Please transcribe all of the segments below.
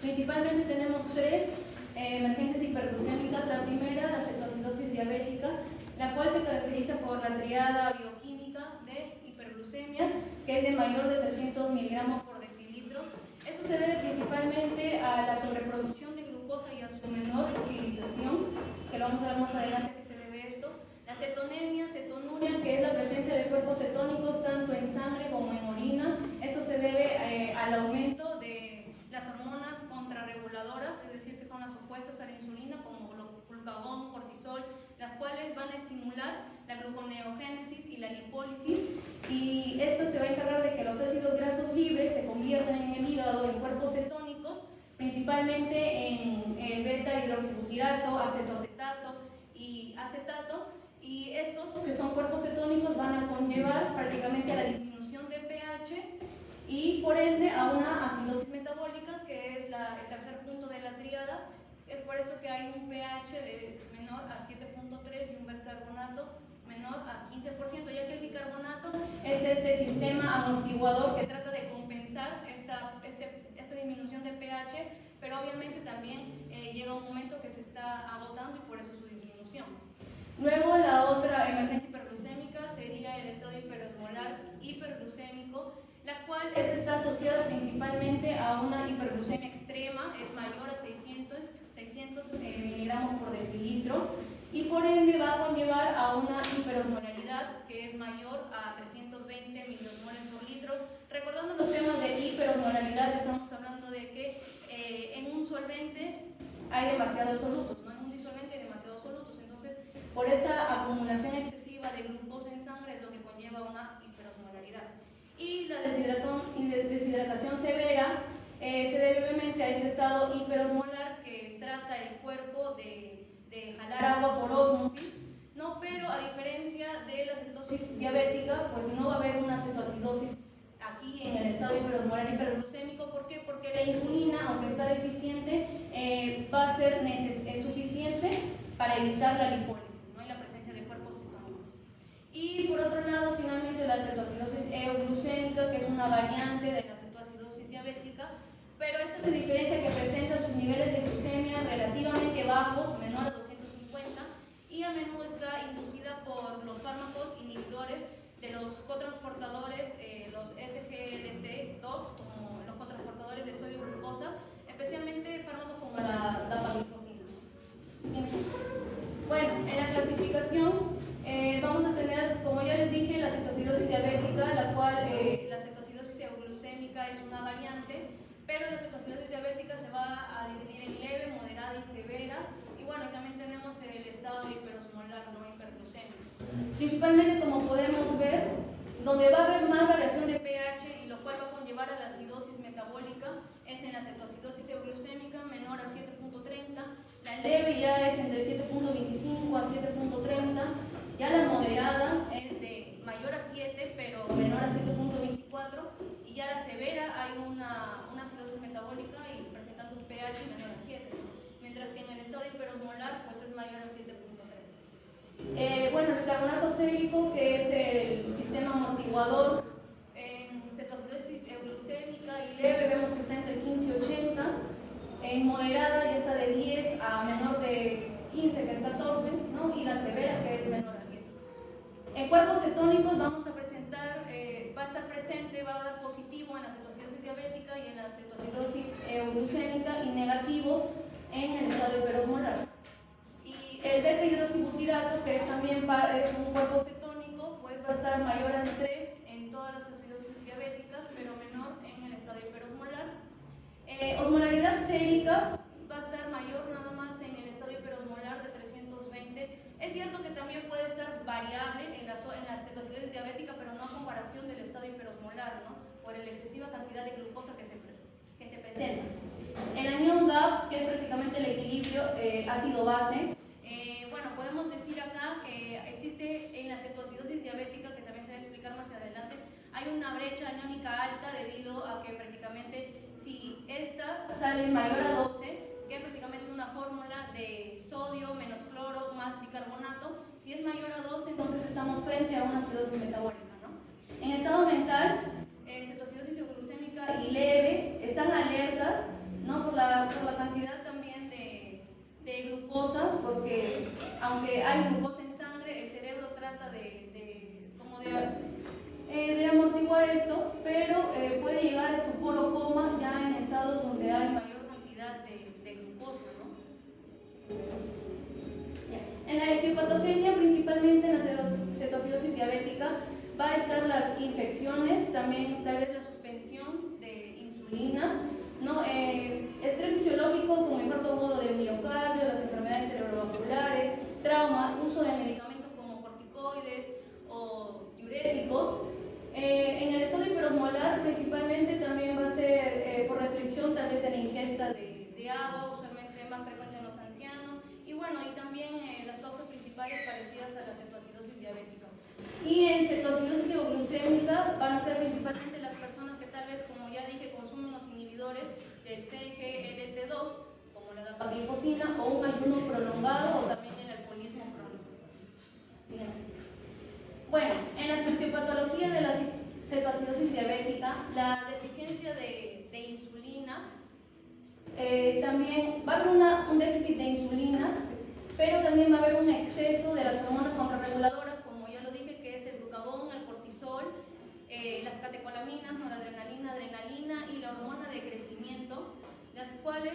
Principalmente tenemos tres emergencias hiperglucémicas. La primera, la cetoacidosis diabética, la cual se caracteriza por la triada bioquímica de hiperglucemia, que es de mayor de 300 miligramos por decilitro. Esto se debe principalmente a la sobreproducción de glucosa y a su menor utilización, que lo vamos a ver más adelante a qué se debe esto. La cetonemia, cetonuria, que es la presencia de cuerpos cetónicos tanto en sangre como en orina. Esto se debe al aumento de las hormonas contrarreguladoras, es decir, que son las opuestas a la insulina, como glucagón, cortisol, las cuales van a estimular la gluconeogénesis y la lipólisis, y esto se va a encargar de que los ácidos grasos libres se conviertan en el hígado en cuerpos cetónicos, principalmente en el beta-hidroxibutirato, acetoacetato y acetato, y estos que son cuerpos cetónicos van a conllevar prácticamente a la disminución de pH y por ende a una acidosis metabólica, que es el tercer punto de la tríada. Es por eso que hay un pH menor a 7.3 y un bicarbonato menor a 15%, ya que el bicarbonato es este sistema amortiguador que trata de compensar esta disminución de pH, pero obviamente también llega un momento que se está agotando y por eso su disminución. Luego, la otra emergencia hiperglucémica sería el estado hiperosmolar hiperglucémico, la cual está asociada principalmente a una hiperglucemia extrema, es mayor a 600 miligramos por decilitro, y por ende va a conllevar a una hiperosmolaridad que es mayor a 320 miliosmoles por litro. Recordando los temas de hiperosmolaridad, estamos hablando de que en un solvente hay demasiados solutos, ¿no? En un disolvente hay demasiados solutos, entonces por esta acumulación excesiva de glucosa en sangre es lo que conlleva una hiperosmolaridad. Y la deshidratación severa se debe obviamente a este estado hiperosmolar que trata el cuerpo de jalar agua por ósmosis, ¿no? Pero a diferencia de la cetosis diabética, pues no va a haber una cetoacidosis aquí en el estado hiperosmolar hiperglucémico. ¿Por qué? Porque la insulina, aunque está deficiente, va a ser suficiente para evitar la lipólisis, ¿no? Y la presencia de cuerpos cetónicos. Y por otro lado, finalmente la cetoacidosis euglucémica, que es una variante de la cetoacidosis diabética, pero esta se diferencia que presenta sus niveles de glucemia relativamente bajos, menor a 250, y a menudo está inducida por los fármacos inhibidores de los cotransportadores, los SGLT2, como los cotransportadores de sodio glucosa, especialmente fármacos como la dapaglifosina. Bueno, en la clasificación vamos a tener, como ya les dije, la cetoacidosis diabética, la cual la cetoacidosis euglucémica es una variante, pero la cetoacidosis diabética se va a dividir en leve, moderada y severa. Y bueno, también tenemos el estado hiperosmolar, no hiperglucémico. Principalmente, como podemos ver, donde va a haber más variación de pH y lo cual va a conllevar a la acidosis metabólica es en la cetoacidosis euglucémica menor a 7.30. La leve ya es entre 7.25 a 7.30. Ya la moderada es de mayor a 7 pero menor a 7.24, y ya la severa hay una acidosis metabólica y presentando un pH menor a 7, mientras que en el estado hiperosmolar pues es mayor a 7.3. Bueno, el carbonato sérico, que es el sistema amortiguador en cetoacidosis euglucémica y leve, vemos que está entre 15 y 80. En moderada ya está de 10 a menor de 15, que es 14, ¿no? Y la severa, que es menor a 10. En cuerpos cetónicos vamos a presentar, va a estar presente, va a dar positivo en la cetoacidosis diabética y en la cetoacidosis euglucémica, y negativo en el estado hiperosmolar. Y el beta-hidroxibutirato, que es también es un cuerpo cetónico, pues va a estar mayor a 3 en todas las acidosis diabéticas, pero menor en el estado hiperosmolar. Osmolaridad sérica va a estar mayor nada más en el estado hiperosmolar de 320. Es cierto que también puede estar variable en la cetoacidosis diabética, pero no a comparación del estado hiperosmolar, ¿no? Por la excesiva cantidad de glucosa que se presenta. El anión GAP, que es prácticamente el equilibrio ácido-base, bueno, podemos decir acá que existe en la cetoacidosis diabética, que también se va a explicar más adelante, hay una brecha aniónica alta debido a que prácticamente si esta sale mayor a 12, que es prácticamente una fórmula de sodio menos cloro más bicarbonato, si es mayor a 12, entonces estamos frente a una acidosis metabólica, ¿no? En estado mental, cetoacidosis euglucémica y leve están alerta, ¿no? Por la trata de amortiguar esto, pero puede llegar a estupor o coma ya en estados donde hay mayor cantidad de glucosa, ¿no? En la etiopatogenia, principalmente en la cetoacidosis diabética, va a estar las infecciones, también tal vez la suspensión de insulina, ¿no? Estrés fisiológico como infarto agudo del miocardio, las enfermedades cerebrovasculares, trauma, uso de medicamentos como corticoides o diuréticos. En el estado hiperosmolar principalmente también va a ser por restricción tal vez de la ingesta de agua, usualmente más frecuente en los ancianos, y bueno, y también las causas principales parecidas a la cetoacidosis diabética. Y en cetoacidosis euglucémica van a ser principalmente las personas que tal vez, como ya dije, consumen los inhibidores del CGLT2, como la dapaglifosina, o un ayuno prolongado, o también el alcoholismo crónico. Bueno, en la fisiopatología de la cetoacidosis diabética, la deficiencia de insulina, también va a haber un déficit de insulina, pero también va a haber un exceso de las hormonas contrarreguladoras, como ya lo dije, que es el glucagón, el cortisol, las catecolaminas, noradrenalina, adrenalina y la hormona de crecimiento, las cuales,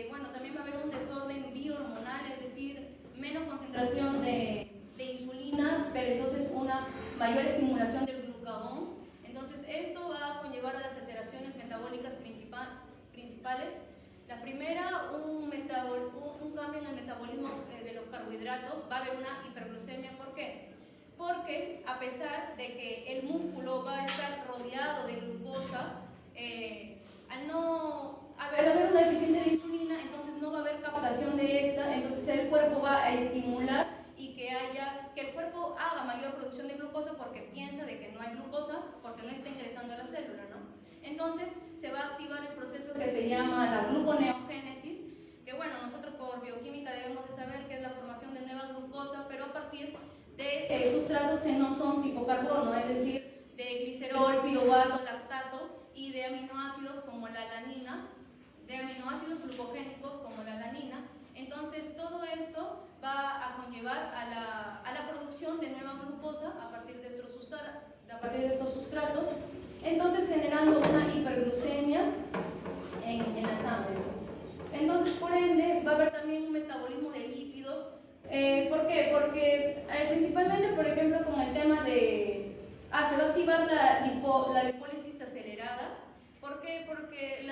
bueno, también va a haber un desorden biohormonal, es decir, menos concentración de insulina, pero entonces una mayor estimulación del glucagón. Entonces esto va a conllevar a las alteraciones metabólicas principales. La primera, un cambio en el metabolismo de los carbohidratos, va a haber una hiperglucemia. ¿Por qué? Porque a pesar de que el músculo va a estar rodeado de glucosa, al no haber una deficiencia de insulina, entonces no va a haber captación de esta, entonces el cuerpo va a estimular y que el cuerpo haga mayor producción de glucosa porque piensa de que no hay glucosa, porque no está ingresando a la célula, ¿no? Entonces se va a activar el proceso que se llama la gluconeogénesis, que bueno, nosotros por bioquímica debemos de saber que es la formación de nueva glucosa, pero a partir de sustratos que no son tipo carbono, es decir, de glicerol, piruvato, lactato y de aminoácidos como la alanina, de aminoácidos glucogénicos como la alanina. Entonces todo esto va a conllevar a la producción de nueva glucosa a partir de estos sustratos, entonces generando una hiperglucemia en la sangre. Entonces por ende va a haber también un metabolismo de lípidos. ¿Por qué? Porque principalmente, por ejemplo, con el tema de se va a activar la lipólisis acelerada. ¿Por qué? Porque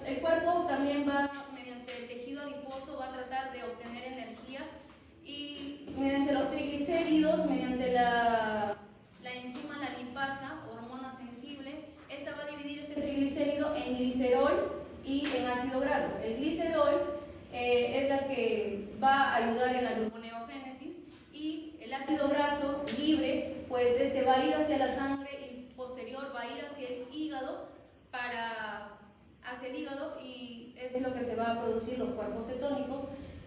el cuerpo también va, mediante el tejido adiposo, va a tratar de obtener energía, y mediante los triglicéridos, mediante la enzima, la lipasa, hormona sensible, esta va a dividir este triglicérido en glicerol y en ácido graso. El glicerol es la que va a ayudar en la gluconeogénesis, y el ácido graso libre, pues va a ir hacia la sangre y posterior va a ir hacia el hígado, y es lo que se va a producir los cuerpos cetónicos,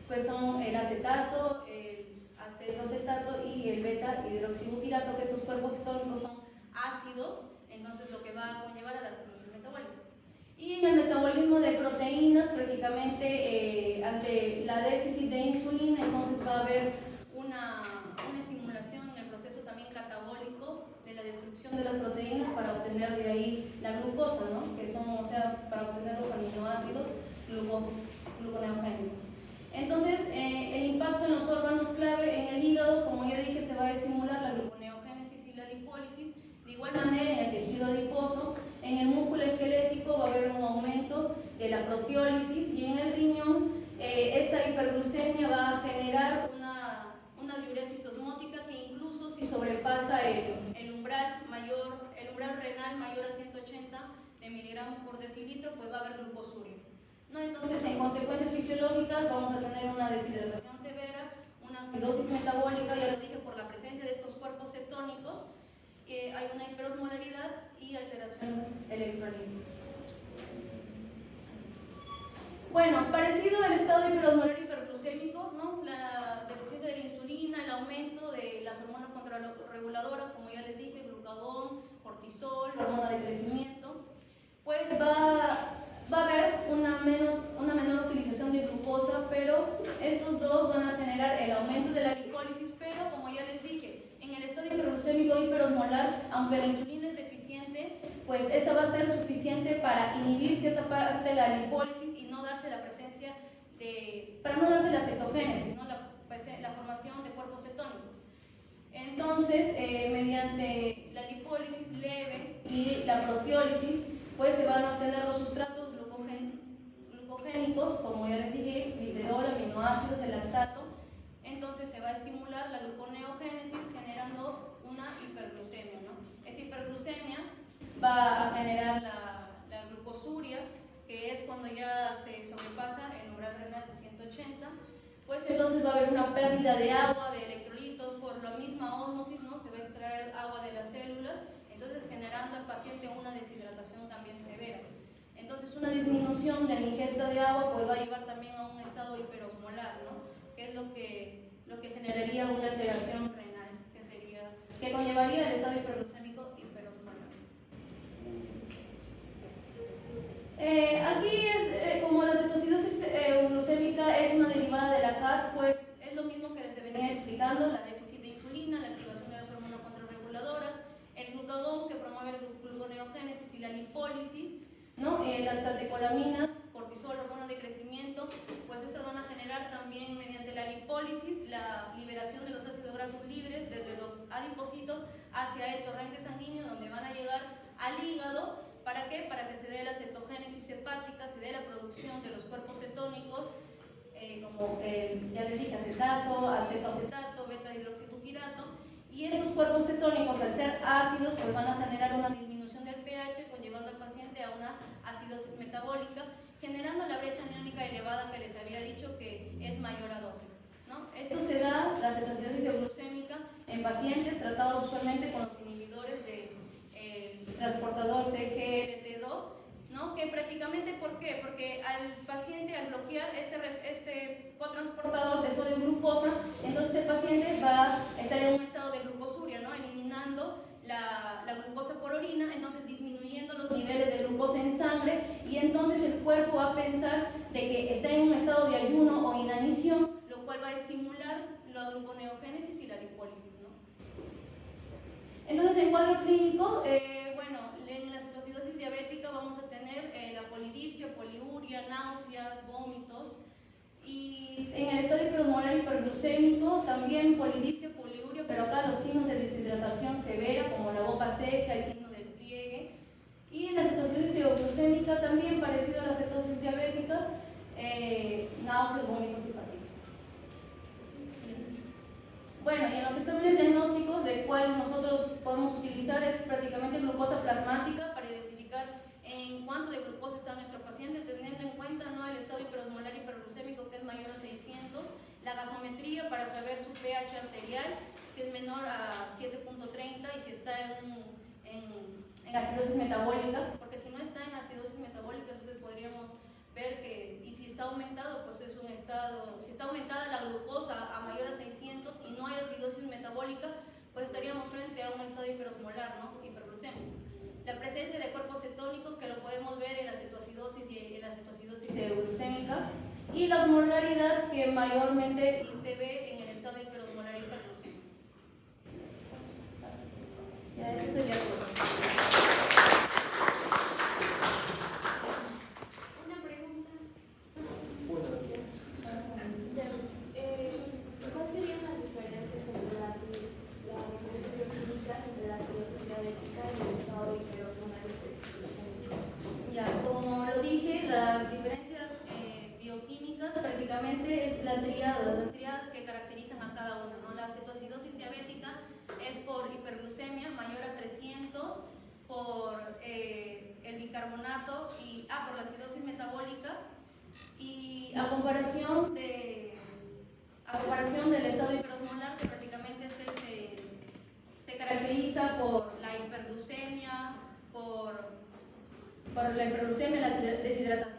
que son el acetato, el acetoacetato y el beta-hidroxibutirato, que estos cuerpos cetónicos son ácidos, entonces lo que va a conllevar a la cetosis metabólica. Y en el metabolismo de proteínas, prácticamente ante la déficit de insulina, entonces va a haber una estimulación en el proceso también catabólico de la destrucción de las proteínas para obtener de ahí la glucosa, ¿no? Que son, o sea, para obtener los aminoácidos gluconeogénicos. Entonces, el impacto en los órganos clave, en el hígado, como ya dije, se va a estimular la gluconeogénesis y la lipólisis. De igual manera, en el tejido adiposo, en el músculo esquelético va a haber un aumento de la proteólisis, y en el riñón esta hiperglucemia va a generar una diuresis osmótica que incluso si sobrepasa el umbral renal mayor a 180 de miligramos por decilitro, pues va a haber glucosuria, ¿no? Entonces, en consecuencias fisiológicas vamos a tener una deshidratación severa, una acidosis metabólica, ya lo dije, por la presencia de estos cuerpos cetónicos, hay una hiperosmolaridad y alteración electrolítica. Bueno, parecido al estado hiperosmolar hiperglucémico, ¿no? La deficiencia de la insulina, el aumento de las hormonas contrarreguladoras, como ya les dije, glucagón, cortisol, hormona de crecimiento, pues va a haber una menor utilización de glucosa, pero estos dos van a generar el aumento de la lipólisis, pero como ya les dije, en el hiperosmolar, aunque la insulina es deficiente, pues esta va a ser suficiente para inhibir cierta parte de la lipólisis y no darse la presencia para no darse la cetogénesis, ¿no? la formación de cuerpos cetónicos. Entonces, mediante la lipólisis leve y la proteólisis, pues se van a obtener los sustratos glucogénicos, como ya les dije, glicerol, aminoácidos, el lactato. Entonces se va a estimular la gluconeogénesis generando una hiperglucemia, ¿no? Esta hiperglucemia va a generar la glucosuria, que es cuando ya se sobrepasa el umbral renal de 180, pues entonces va a haber una pérdida de agua, de electrolitos, por la misma ósmosis, ¿no? Se va a extraer agua de las células, entonces generando al paciente una deshidratación también severa. Entonces una disminución de la ingesta de agua pues va a llevar también a un estado hiperosmolar, ¿no? Que es lo que generaría una alteración renal, que conllevaría el estado hiperglucémico hiperosmolar. Aquí es como la cetocidosis euglucémica es una derivada de la CAD, pues es lo mismo que les venía explicando: la déficit de insulina, la activación de las hormonas contrarreguladoras, el glucagón que promueve la gluconeogénesis y la lipólisis, ¿no? Las catecolaminas, cortisol, hormona de crecimiento, pues estas van a generar también mediante la lipólisis la liberación de los ácidos grasos libres desde los adipocitos hacia el torrente sanguíneo, donde van a llegar al hígado. ¿Para qué? Para que se dé la cetogénesis hepática, se dé la producción de los cuerpos cetónicos, como ya les dije, acetato, acetoacetato, beta-hidroxibutirato. Y estos cuerpos cetónicos, al ser ácidos, pues van a generar una disminución del pH, conllevando al paciente a una acidosis metabólica, generando la brecha aniónica elevada que les había dicho que es mayor a 12, ¿no? Esto se da, la cetocidosis euglucémica, en pacientes tratados usualmente con los inhibidores del transportador CGRT2, ¿no? Que prácticamente, ¿por qué? Porque al paciente, al bloquear este cotransportador de sodio glucosa, entonces el paciente va a estar en un estado de glucosuria, ¿no? Eliminando la glucosa por orina, entonces disminuyendo los niveles de glucosa en sangre, y entonces el cuerpo va a pensar de que está en un estado de ayuno o inanición, lo cual va a estimular la gluconeogénesis y la lipólisis, ¿no? Entonces, en cuadro clínico, bueno, en la cetocidosis diabética vamos a tener la polidipsia, poliuria, náuseas, vómitos. Y en el estado hiperosmolar hiperglucémico también polidipsia, poliuria, pero acá los signos de deshidratación severa, como la boca seca, el signo del pliegue. Y en la cetocidosis euglucémica también, parecido a la cetosis diabética, náuseas, vómitos y fatiga. Bueno, y en los exámenes diagnósticos, del cual nosotros podemos utilizar es prácticamente glucosa plasmática para identificar en cuánto de glucosa está nuestro paciente, teniendo en cuenta, ¿no?, el estado hiperosmolar hiperglucémico, que es mayor a 600, la gasometría para saber su pH arterial, si es menor a 7.30 y si está en acidosis metabólica, porque si no está en acidosis metabólica, entonces podríamos ver que, y si está aumentado, pues es un estado, si está aumentada la glucosa a mayor a 600 y no hay acidosis metabólica, pues estaríamos frente a un estado hiperosmolar, ¿no?, hiperglucémico. La presencia de cuerpos cetónicos, que lo podemos ver en la cetoacidosis y en la cetoacidosis euglucémica, y la osmolaridad, que mayormente se ve en el estado hiperosmolar hiperglucémico. Ya, eso sería todo. Una pregunta. ¿Cuáles serían las diferencias entre las bioquímicas entre la acidosis diabética y el estado hiperosmolar hiperglucémico? Ya, como lo dije, las diferencias bioquímicas prácticamente es la triada que caracterizan a cada una, ¿no? La cetoacidosis diabética es por hiperglucemia mayor a 300, por el bicarbonato y por la acidosis metabólica, y a comparación del estado hiperosmolar, que prácticamente se caracteriza por la hiperglucemia, por la hiperglucemia, la deshidratación